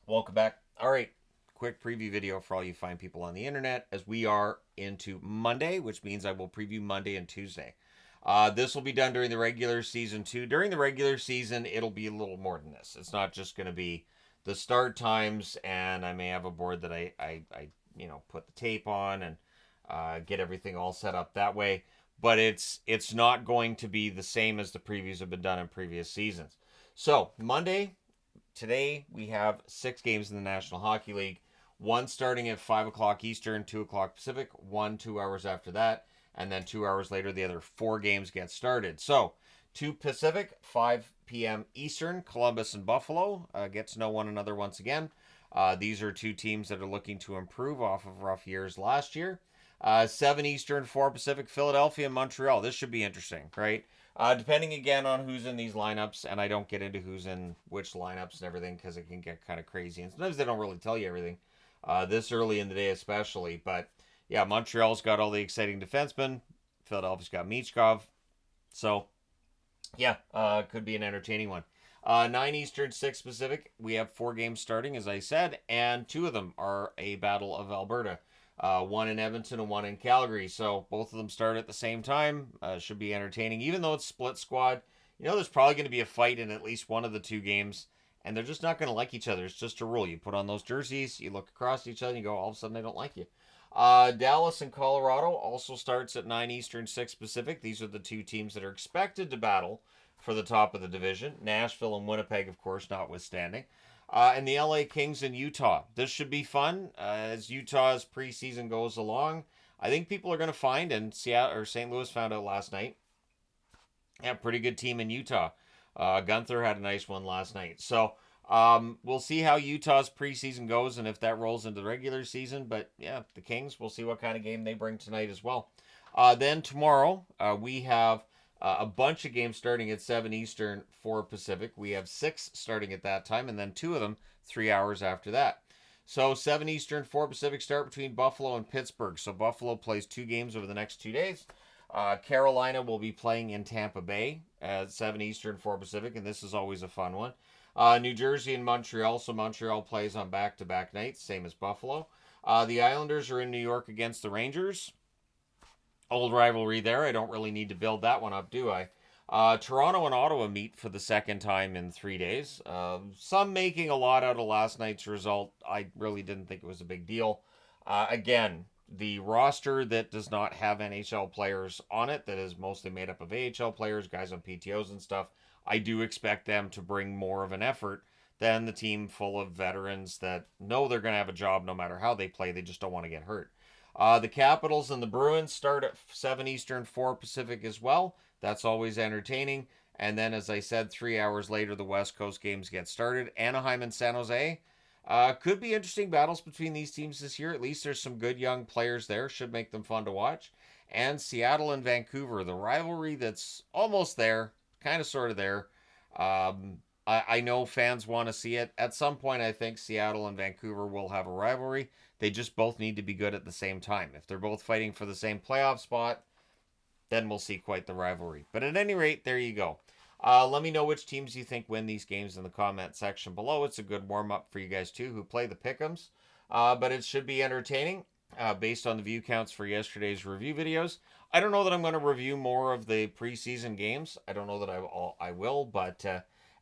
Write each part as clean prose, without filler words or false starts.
Welcome back. All right, quick preview video for all you fine people on the internet as we are into Monday, which means I will preview Monday and Tuesday. This will be done during the regular season too. During the regular season, it'll be a little more than this. It's not just going to be the start times, and I may have a board that I put the tape on and get everything all set up that way. But it's not going to be the same as the previews have been done in previous seasons. So Monday, today we have 6 games in the National Hockey League. One starting at 5 o'clock Eastern, 2 o'clock Pacific, one 2 hours after that, and then 2 hours later the other 4 games get started. So 2 Pacific, 5 p.m. Eastern, Columbus and Buffalo get to know one another once again. These are 2 teams that are looking to improve off of rough years last year. 7 Eastern, 4 Pacific, Philadelphia and Montreal. This should be interesting, right? Depending again on who's in these lineups, and I don't get into who's in which lineups and everything because it can get kind of crazy. And sometimes they don't really tell you everything this early in the day, especially. But yeah, Montreal's got all the exciting defensemen. Philadelphia's got Michkov. So yeah, could be an entertaining one. 9 Eastern, 6 Pacific. We have 4 games starting, as I said, and 2 of them are a Battle of Alberta. One in Edmonton and one in Calgary. So both of them start at the same time. Should be entertaining. Even though it's split squad, there's probably going to be a fight in at least one of the 2 games. And they're just not going to like each other. It's just a rule. You put on those jerseys, you look across each other, and you go, all of a sudden they don't like you. Dallas and Colorado also starts at 9 Eastern, 6 Pacific. These are the 2 teams that are expected to battle for the top of the division. Nashville and Winnipeg, of course, notwithstanding. And the LA Kings in Utah. This should be fun as Utah's preseason goes along. I think people are going to find, and Seattle or St. Louis found out last night, yeah, pretty good team in Utah. Gunther had a nice one last night. So we'll see how Utah's preseason goes and if that rolls into the regular season. But yeah, the Kings, we'll see what kind of game they bring tonight as well. Then tomorrow, we have a bunch of games starting at 7 Eastern, 4 Pacific. We have 6 starting at that time, and then 2 of them 3 hours after that. So 7 Eastern, 4 Pacific start between Buffalo and Pittsburgh. So Buffalo plays 2 games over the next 2 days. Carolina will be playing in Tampa Bay at 7 Eastern, 4 Pacific, and this is always a fun one. New Jersey and Montreal, so Montreal plays on back-to-back nights, same as Buffalo. The Islanders are in New York against the Rangers. Old rivalry there. I don't really need to build that one up, do I? Toronto and Ottawa meet for the second time in 3 days. Some making a lot out of last night's result. I really didn't think it was a big deal. Again, the roster that does not have NHL players on it, that is mostly made up of AHL players, guys on PTOs and stuff, I do expect them to bring more of an effort than the team full of veterans that know they're going to have a job no matter how they play. They just don't want to get hurt. The Capitals and the Bruins start at 7 Eastern, 4 Pacific as well. That's always entertaining. And then, as I said, 3 hours later, the West Coast games get started. Anaheim and San Jose. Could be interesting battles between these teams this year. At least there's some good young players there. Should make them fun to watch. And Seattle and Vancouver, the rivalry that's almost there, kind of sort of there. I know fans want to see it. At some point, I think Seattle and Vancouver will have a rivalry. They just both need to be good at the same time. If they're both fighting for the same playoff spot, then we'll see quite the rivalry. But at any rate, there you go. Let me know which teams you think win these games in the comment section below. It's a good warm-up for you guys, too, who play the pick'ems. But it should be entertaining based on the view counts for yesterday's review videos. I don't know that I'm going to review more of the preseason games. I don't know that I will, but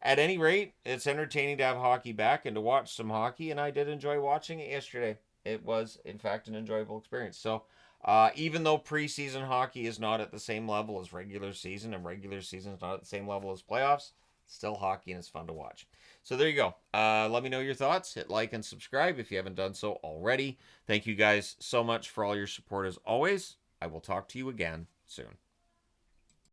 at any rate, it's entertaining to have hockey back and to watch some hockey, and I did enjoy watching it yesterday. It was, in fact, an enjoyable experience. So, even though preseason hockey is not at the same level as regular season, and regular season is not at the same level as playoffs, still hockey and it's fun to watch. So there you go. Let me know your thoughts. Hit like and subscribe if you haven't done so already. Thank you guys so much for all your support as always. I will talk to you again soon.